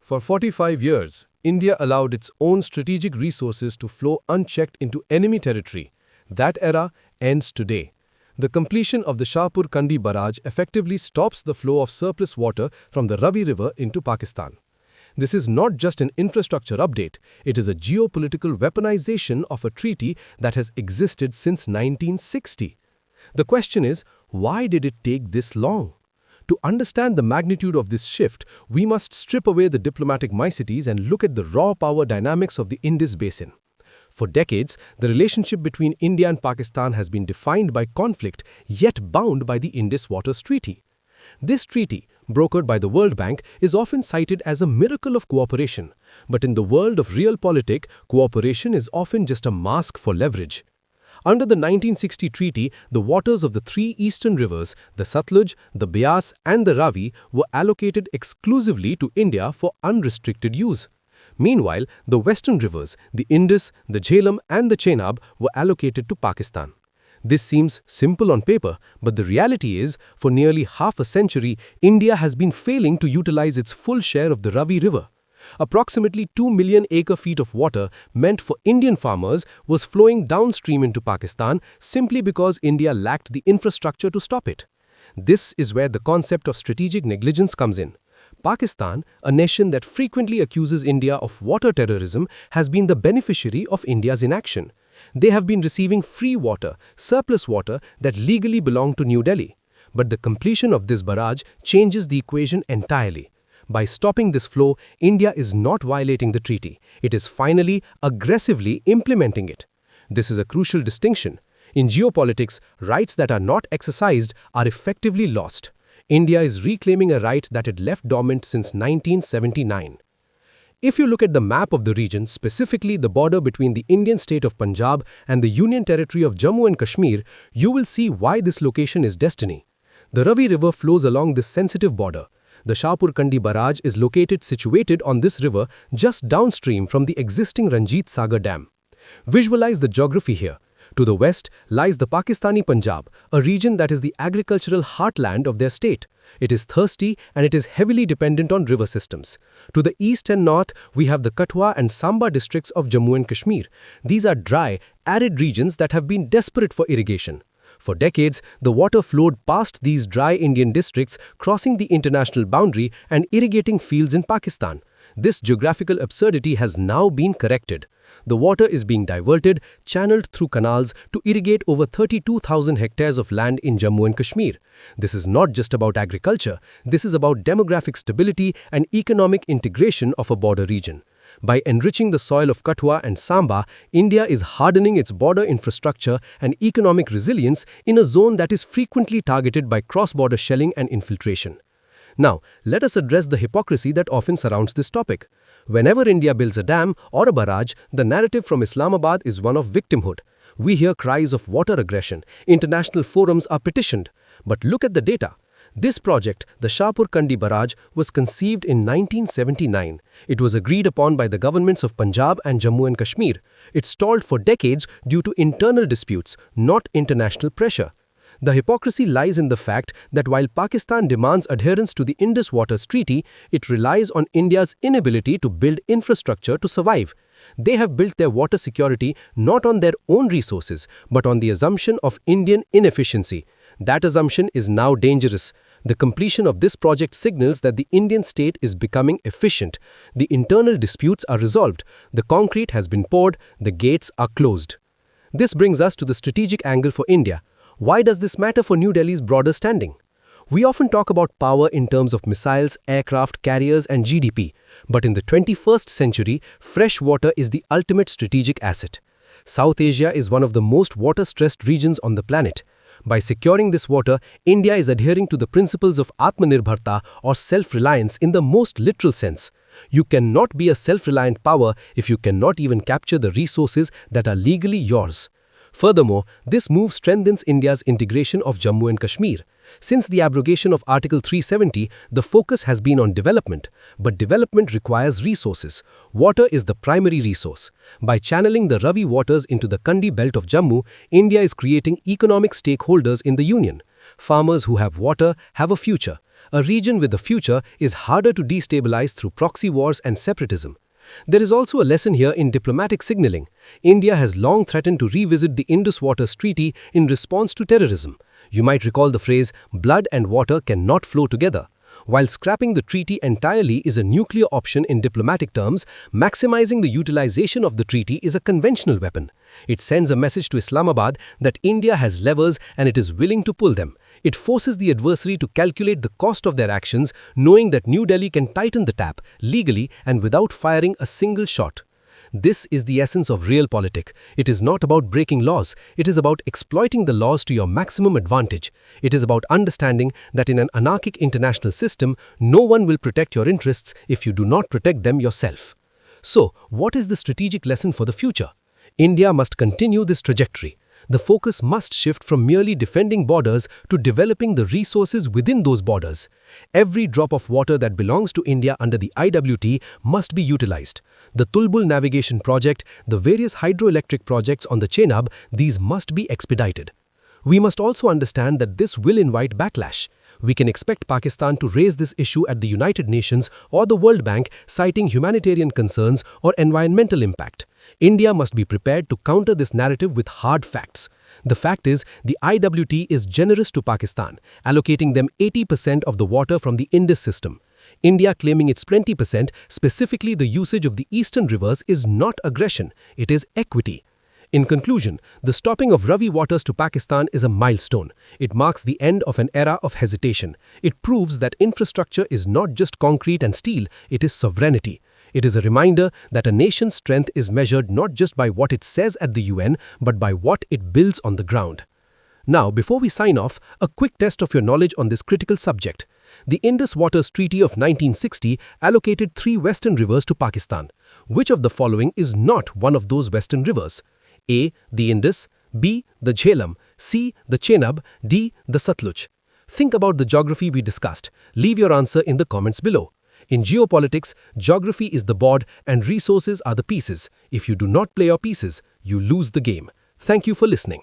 For 45 years, India allowed its own strategic resources to flow unchecked into enemy territory. That era ends today. The completion of the Shahpur Kandi barrage effectively stops the flow of surplus water from the Ravi River into Pakistan. This is not just an infrastructure update, it is a geopolitical weaponization of a treaty that has existed since 1960. The question is, why did it take this long? To understand the magnitude of this shift, we must strip away the diplomatic niceties and look at the raw power dynamics of the Indus Basin. For decades, the relationship between India and Pakistan has been defined by conflict, yet bound by the Indus Waters Treaty. This treaty, brokered by the World Bank, is often cited as a miracle of cooperation. But in the world of realpolitik, cooperation is often just a mask for leverage. Under the 1960 treaty, the waters of the three eastern rivers, the Sutlej, the Beas and the Ravi, were allocated exclusively to India for unrestricted use. Meanwhile, the western rivers, the Indus, the Jhelum and the Chenab, were allocated to Pakistan. This seems simple on paper, but the reality is, for nearly half a century, India has been failing to utilize its full share of the Ravi River. Approximately 2 million acre-feet of water meant for Indian farmers was flowing downstream into Pakistan simply because India lacked the infrastructure to stop it. This is where the concept of strategic negligence comes in. Pakistan, a nation that frequently accuses India of water terrorism, has been the beneficiary of India's inaction. They have been receiving free water, surplus water that legally belonged to New Delhi. But the completion of this barrage changes the equation entirely. By stopping this flow, India is not violating the treaty. It is finally, aggressively implementing it. This is a crucial distinction. In geopolitics, rights that are not exercised are effectively lost. India is reclaiming a right that it left dormant since 1979. If you look at the map of the region, specifically the border between the Indian state of Punjab and the Union territory of Jammu and Kashmir, you will see why this location is destiny. The Ravi River flows along this sensitive border. The Shahpur Kandi barrage is situated on this river just downstream from the existing Ranjit Sagar Dam. Visualize the geography here. To the west lies the Pakistani Punjab, a region that is the agricultural heartland of their state. It is thirsty and it is heavily dependent on river systems. To the east and north, we have the Kathua and Samba districts of Jammu and Kashmir. These are dry, arid regions that have been desperate for irrigation. For decades, the water flowed past these dry Indian districts, crossing the international boundary and irrigating fields in Pakistan. This geographical absurdity has now been corrected. The water is being diverted, channeled through canals to irrigate over 32,000 hectares of land in Jammu and Kashmir. This is not just about agriculture. This is about demographic stability and economic integration of a border region. By enriching the soil of Kathua and Samba, India is hardening its border infrastructure and economic resilience in a zone that is frequently targeted by cross-border shelling and infiltration. Now, let us address the hypocrisy that often surrounds this topic. Whenever India builds a dam or a barrage, the narrative from Islamabad is one of victimhood. We hear cries of water aggression. International forums are petitioned. But look at the data. This project, the Shahpur Kandi barrage, was conceived in 1979. It was agreed upon by the governments of Punjab and Jammu and Kashmir. It stalled for decades due to internal disputes, not international pressure. The hypocrisy lies in the fact that while Pakistan demands adherence to the Indus Waters Treaty, it relies on India's inability to build infrastructure to survive. They have built their water security not on their own resources, but on the assumption of Indian inefficiency. That assumption is now dangerous. The completion of this project signals that the Indian state is becoming efficient. The internal disputes are resolved. The concrete has been poured. The gates are closed. This brings us to the strategic angle for India. Why does this matter for New Delhi's broader standing? We often talk about power in terms of missiles, aircraft, carriers, and GDP. But in the 21st century, fresh water is the ultimate strategic asset. South Asia is one of the most water-stressed regions on the planet. By securing this water, India is adhering to the principles of Atmanirbharta or self-reliance in the most literal sense. You cannot be a self-reliant power if you cannot even capture the resources that are legally yours. Furthermore, this move strengthens India's integration of Jammu and Kashmir. Since the abrogation of Article 370, the focus has been on development. But development requires resources. Water is the primary resource. By channeling the Ravi waters into the Kandi belt of Jammu, India is creating economic stakeholders in the union. Farmers who have water have a future. a region with a future is harder to destabilize through proxy wars and separatism. There is also a lesson here in diplomatic signaling. India has long threatened to revisit the Indus Waters Treaty in response to terrorism. You might recall the phrase, blood and water cannot flow together. While scrapping the treaty entirely is a nuclear option in diplomatic terms, maximizing the utilization of the treaty is a conventional weapon. It sends a message to Islamabad that India has levers and it is willing to pull them. It forces the adversary to calculate the cost of their actions, knowing that New Delhi can tighten the tap, legally and without firing a single shot. This is the essence of realpolitik. It is not about breaking laws. It is about exploiting the laws to your maximum advantage. It is about understanding that in an anarchic international system, no one will protect your interests if you do not protect them yourself. So, what is the strategic lesson for the future? India must continue this trajectory. The focus must shift from merely defending borders to developing the resources within those borders. Every drop of water that belongs to India under the IWT must be utilized. The Tulbul navigation project, the various hydroelectric projects on the Chenab, these must be expedited. We must also understand that this will invite backlash. We can expect Pakistan to raise this issue at the United Nations or the World Bank, citing humanitarian concerns or environmental impact. India must be prepared to counter this narrative with hard facts. The fact is, the IWT is generous to Pakistan, allocating them 80% of the water from the Indus system. India claiming its 20%, specifically the usage of the eastern rivers, is not aggression, it is equity. In conclusion, the stopping of Ravi waters to Pakistan is a milestone. It marks the end of an era of hesitation. It proves that infrastructure is not just concrete and steel, it is sovereignty. It is a reminder that a nation's strength is measured not just by what it says at the UN, but by what it builds on the ground. Now, before we sign off, a quick test of your knowledge on this critical subject. The Indus Waters Treaty of 1960 allocated 3 western rivers to Pakistan. Which of the following is not one of those western rivers? A. The Indus, B. The Jhelum, C. The Chenab, D. The Sutlej. Think about the geography we discussed. Leave your answer in the comments below. In geopolitics, geography is the board and resources are the pieces. If you do not play your pieces, you lose the game. Thank you for listening.